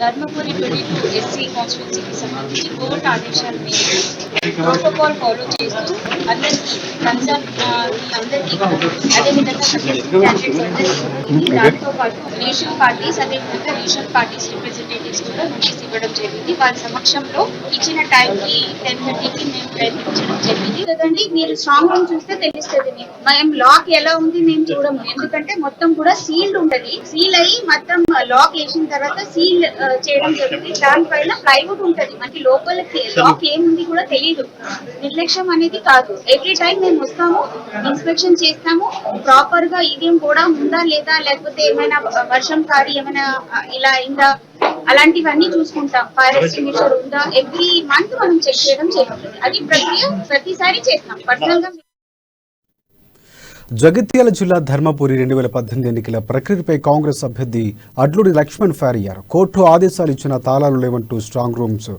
Dharmapuri 22 SC కాన్స్టిట్యున్సీకి సంబంధించి court ఆదేశాల మేరకు ప్రోటోకాల్ ఫాలో చేస్తూ అందరికీ అందరికీ అదేవిధంగా దాంతో పాటు రేషనల్ పార్టీస్ అదేవిధంగా రేషనల్ పార్టీస్ రిప్రజెంటేటివ్స్ కూడా నోటీస్ ఇవ్వడం జరిగింది. వారి సమక్షంలో ఇచ్చిన టైంకి 10:30కి మేము ప్రయత్నించడం జరిగింది కదండి. మీరు స్ట్రాంగ్ రూమ్ చూస్తే తెలుస్తుంది. మేము లాక్ ఎలా ఉంది మేము చూడము, ఎందుకంటే మొత్తం కూడా సీల్డ్ ఉంటది. సీల్ అయ్యి మొత్తం లాక్ వేసిన తర్వాత సీల్ చేయడం జరుగుతుంది. దానిపైన ప్లైవుడ్ ఉంటది. మనకి లోపల లాక్ ఏముంది కూడా తెలియదు. నిర్లక్ష్యం అనేది కాదు. ఎవ్రీ టైం మేము వస్తాము, ఇన్స్పెక్షన్ చేస్తాము. ప్రాపర్ గా ఈవీఎం కూడా ఉందా లేదా, లేకపోతే ఏమైనా వర్షం కారి ఏమైనా ఇలా అయిందా, అలాంటివన్నీ చూసుకుంటాం. ఫైర్ ఎక్స్టింగ్విషర్ ఉందా, ఎవ్రీ మంత్ మనం చెక్ చేయడం జరుగుతుంది. అది ప్రక్రియ ప్రతిసారి చేస్తాం. పర్సనల్ గా జగిత్యాల జిల్లా ధర్మపురి 2018 ఎన్నికల ప్రక్రియపై కాంగ్రెస్ అభ్యర్థి అడ్లూరి లక్ష్మణ్ ఫైర్ అయ్యారు. కోర్టు ఆదేశాలు ఇచ్చిన తాళాలు లేవంటూ స్ట్రాంగ్ రూమ్స్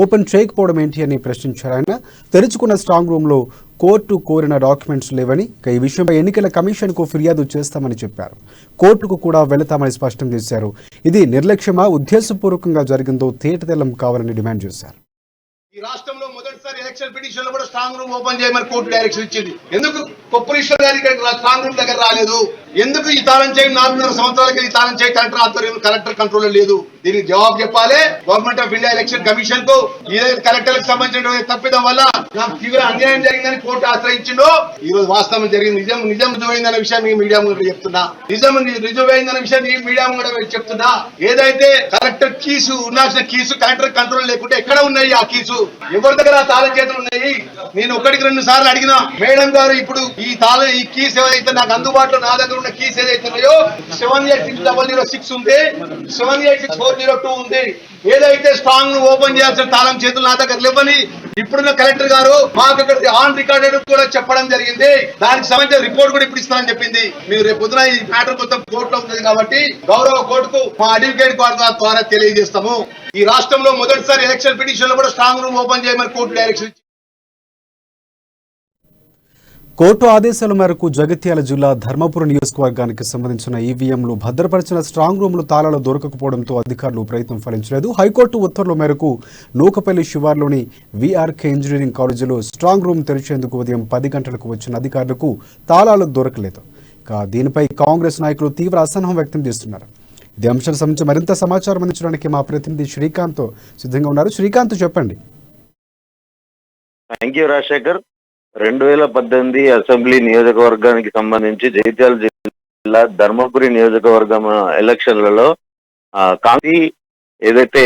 ఓపెన్ చేయకపోవడం ఏంటి అని ప్రశ్నించారు ఆయన. తెరుచుకున్న స్ట్రాంగ్ రూమ్లో కోర్టు కోరిన డాక్యుమెంట్స్ లేవని, ఈ విషయంపై ఎన్నికల కమిషన్కు ఫిర్యాదు చేస్తామని చెప్పారు. కోర్టుకు కూడా వెళతామని స్పష్టం చేశారు. ఇది నిర్లక్ష్యమా, ఉద్దేశపూర్వకంగా జరిగిందో తేటతెల్లం కావాలని డిమాండ్ చేశారు. ఈ రాష్ట్రంలో మొదటిసారి ఎలక్షన్ పిటిషన్ లో కూడా స్ట్రాంగ్ రూమ్ ఓపెన్ చేయమని కోర్టు డైరెక్షన్ ఇచ్చింది. ఎందుకు కొప్పరీశ్వర్ గారి స్ట్రాంగ్ రూమ్ దగ్గర రాలేదు? ఎందుకు ఈ తాళం చేయి 4.5 సంవత్సరాలకి ఈ తాళం చేయి కలెక్టర్ ఆధ్వర్యంలో కలెక్టర్ కంట్రోల్ లేదు? దీనికి జవాబు చెప్పాలి government of India election commission కు. ఏదైతే కలెక్టర్ కు సంబంధించిన తప్పిదం వల్ల నాకు తీవ్ర అన్యాయం జరిగిందని కోర్టు ఆశ్రయించిందో ఈ రోజు వాస్తవం జరిగింది. నిజం రుజువైందన్న విషయాన్ని మీడియా ముందు చెప్తున్నా. నిజం రుజువైందన్న విషయాన్ని మీడియా ముందు చెప్తున్నా. ఏదైతే కలెక్టర్ కీసు ఉండాల్సిన కీసు కలెక్టర్ కంట్రోల్ లేకుంటే ఎక్కడ ఉన్నాయి ఆ కీసు? ఎవరి దగ్గర ఆ తాళం చేతులు ఉన్నాయి? నేను 1-2 సార్లు అడిగినా, మేడం గారు ఇప్పుడు ఈ కీస్ ఏదైతే నాకు అందుబాటులో నా దగ్గర ఉన్న కీస్ ఏదైతే ఉన్నాయో 786006 ఉంది, 786402 ఉంది. ఏదైతే స్ట్రాంగ్ ఓపెన్ చేయాల్సిన తాళం చేతులు నా దగ్గర లేవని ఇప్పుడున్న కలెక్టర్ గారు మాకు ఇక్కడ ఆన్ రికార్డెడ్ కూడా చెప్పడం జరిగింది. దానికి సంబంధించిన రిపోర్ట్ కూడా ఇప్పుడు ఇస్తానని చెప్పింది. మీరు రేపు పొద్దున ఈ మ్యాటర్ మొత్తం కోర్టులో ఉంది కాబట్టి గౌరవ కోర్టుకు మా అడ్వకేట్ ద్వారా తెలియజేస్తాము. ఈ రాష్ట్రంలో మొదటిసారి ఎలక్షన్ పిటిషన్ లో కూడా స్ట్రాంగ్ రూమ్ ఓపెన్ చేయమని కోర్టు డైరెక్షన్. కోర్టు ఆదేశాల మేరకు జగిత్యాల జిల్లా ధర్మపురి నియోజకవర్గానికి సంబంధించిన ఈవీఎంలు భద్రపరిచిన స్ట్రాంగ్ రూమ్లు తాళాలు దొరకకపోవడంతో అధికారులు ప్రయత్నం ఫలించలేదు. హైకోర్టు ఉత్తర్వుల మేరకు నూకపల్లి శివార్లోని వీఆర్కే ఇంజనీరింగ్ కాలేజీలో స్ట్రాంగ్ రూమ్ తెరిచేందుకు ఉదయం 10 గంటలకు వచ్చిన అధికారులకు తాళాలు దొరకలేదు. దీనిపై కాంగ్రెస్ నాయకులు తీవ్ర అసహనం వ్యక్తం చేస్తున్నారు. ఇదే అంశానికి సంబంధించి మరింత సమాచారం అందించడానికి మా ప్రతినిధి శ్రీకాంత్ సిద్ధంగా ఉన్నారు. శ్రీకాంత్, చెప్పండి. Thank you Rajasekhar. 2018 అసెంబ్లీ నియోజకవర్గానికి సంబంధించి జగిత్యాల జిల్లా ధర్మపురి నియోజకవర్గం ఎలక్షన్లలో కాంగ్రెస్ ఏదైతే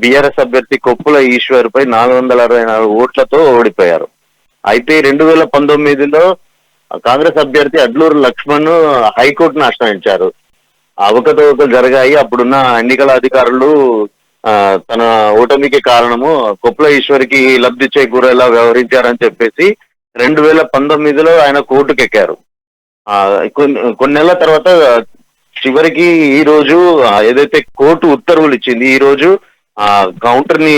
బీఆర్ఎస్ అభ్యర్థి కొప్పుల ఈశ్వర్ పై 464 ఓట్లతో ఓడిపోయారు. అయితే 2019లో కాంగ్రెస్ అభ్యర్థి అడ్లూరు లక్ష్మణ్ హైకోర్టును ఆశ్రయించారు. అవకతవకలు జరిగాయి. అప్పుడున్న ఎన్నికల అధికారులు తన ఓటమికి కారణము కొప్పుల ఈశ్వర్కి లబ్ధి చేకూరేలా వ్యవహరించారని చెప్పేసి 2019లో ఆయన కోర్టుకు ఎక్కారు. కొన్ని నెలల తర్వాత చివరికి ఈ రోజు ఏదైతే కోర్టు ఉత్తర్వులు ఇచ్చింది, ఈ రోజు కౌంటర్ ని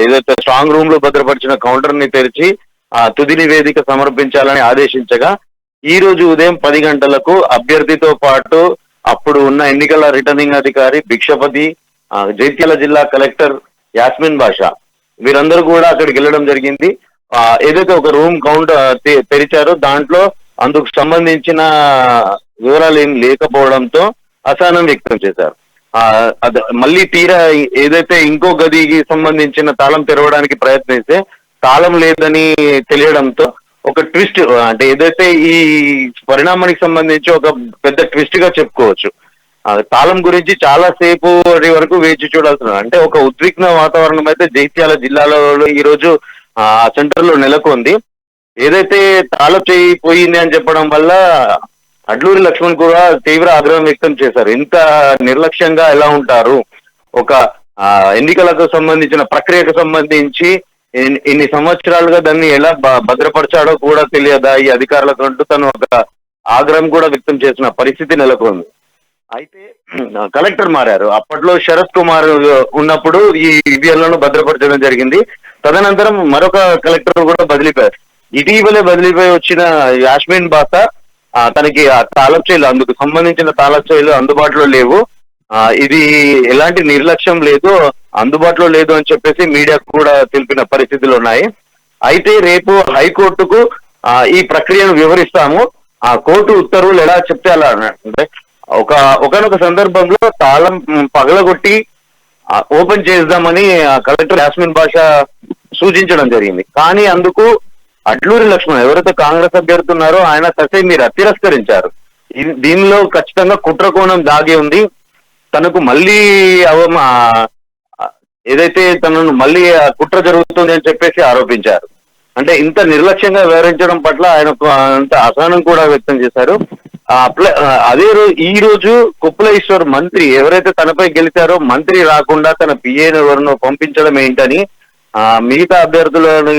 ఏదైతే స్ట్రాంగ్ రూమ్ లో భద్రపరిచిన కౌంటర్ ని తెరిచి తుది నివేదిక సమర్పించాలని ఆదేశించగా ఈ రోజు ఉదయం 10 గంటలకు అభ్యర్థితో పాటు అప్పుడు ఉన్న ఎన్నికల రిటర్నింగ్ అధికారి భిక్షపతి, జగిత్యాల జిల్లా కలెక్టర్ యాస్మిన్ బాషా వీరందరూ కూడా అక్కడికి వెళ్ళడం జరిగింది. ఏదైతే ఒక రూమ్ కౌంటర్ తెరిచారో దాంట్లో అందుకు సంబంధించిన వివరాలు ఏం లేకపోవడంతో అసహనం వ్యక్తం చేశారు. మళ్ళీ తీరా ఏదైతే ఇంకో గదికి సంబంధించిన తాళం తెరవడానికి ప్రయత్నిస్తే తాళం లేదని తెలియడంతో ఒక ట్విస్ట్, అంటే ఏదైతే ఈ పరిణామానికి సంబంధించి ఒక పెద్ద ట్విస్ట్ గా చెప్పుకోవచ్చు. తాళం గురించి చాలా సేపు వరకు వేచి చూడాల్సిన, అంటే ఒక ఉద్విగ్న వాతావరణం అయితే జగిత్యాల జిల్లాలో ఈ రోజు సెంటర్ లో నెలకొంది. ఏదైతే తాళం చేయిపోయింది అని చెప్పడం వల్ల అడ్లూరి లక్ష్మణ్ కూడా తీవ్ర ఆగ్రహం వ్యక్తం చేశారు. ఇంత నిర్లక్ష్యంగా ఎలా ఉంటారు? ఒక ఎన్నికలకు సంబంధించిన ప్రక్రియకు సంబంధించి ఇన్ని సంవత్సరాలుగా దాన్ని ఎలా భద్రపరచాడో కూడా తెలియదా ఈ అధికారులకు అంటూ తను ఒక ఆగ్రహం కూడా వ్యక్తం చేసిన పరిస్థితి నెలకొంది. అయితే కలెక్టర్ మారారు. అప్పట్లో శరత్ కుమార్ ఉన్నప్పుడు ఈ ఈవీఎంలను భద్రపరచడం జరిగింది. తదనంతరం మరొక కలెక్టర్ కూడా బదిలీపోయారు. ఇటీవలే బదిలీపై వచ్చిన యాస్మిన్ బాసా తనకి ఆ తాళం చేయిలు, అందుకు సంబంధించిన తాళం చేయిలు అందుబాటులో లేవు, ఇది ఎలాంటి నిర్లక్ష్యం లేదు, అందుబాటులో లేదు అని చెప్పేసి మీడియాకు కూడా తెలిపిన పరిస్థితులు ఉన్నాయి. అయితే రేపు హైకోర్టుకు ఈ ప్రక్రియను వివరిస్తాము. ఆ కోర్టు ఉత్తర్వులు ఎలా చెప్తే అలా అంటే ఒకనొక సందర్భంలో తాళం పగలగొట్టి ఓపెన్ చేద్దామని కలెక్టర్ యాస్మిన్ బాషా సూచించడం జరిగింది. కానీ అందుకు అడ్లూరి లక్ష్మణ్ ఎవరైతే కాంగ్రెస్ అభ్యర్థి ఉన్నారో ఆయన ససే మీరు తిరస్కరించారు. దీనిలో ఖచ్చితంగా కుట్ర కోణం దాగి ఉంది. తనకు మళ్ళీ ఏదైతే తనను మళ్ళీ కుట్ర జరుగుతుంది అని చెప్పేసి ఆరోపించారు. అంటే ఇంత నిర్లక్ష్యంగా వ్యవహరించడం పట్ల ఆయన అంత అసహనం కూడా వ్యక్తం చేశారు. అదే ఈ రోజు కొప్పుల ఈశ్వర్ మంత్రి ఎవరైతే తనపై గెలిచారో మంత్రి రాకుండా తన పిఏను ఎవరినో పంపించడం ఏంటని మిగతా అభ్యర్థులను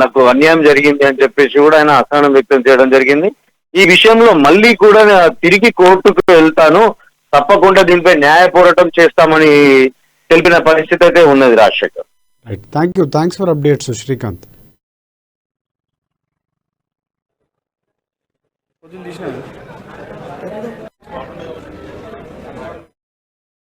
నాకు అన్యాయం జరిగింది అని చెప్పేసి కూడా ఆయన అసహనం వ్యక్తం చేయడం జరిగింది. ఈ విషయంలో మళ్ళీ కూడా తిరిగి కోర్టుకు వెళ్తాను, తప్పకుండా దీనిపై న్యాయ పోరాటం చేస్తామని తెలిపిన పరిస్థితి అయితే ఉన్నది. Rajasekhar, thanks for updates Srikanth.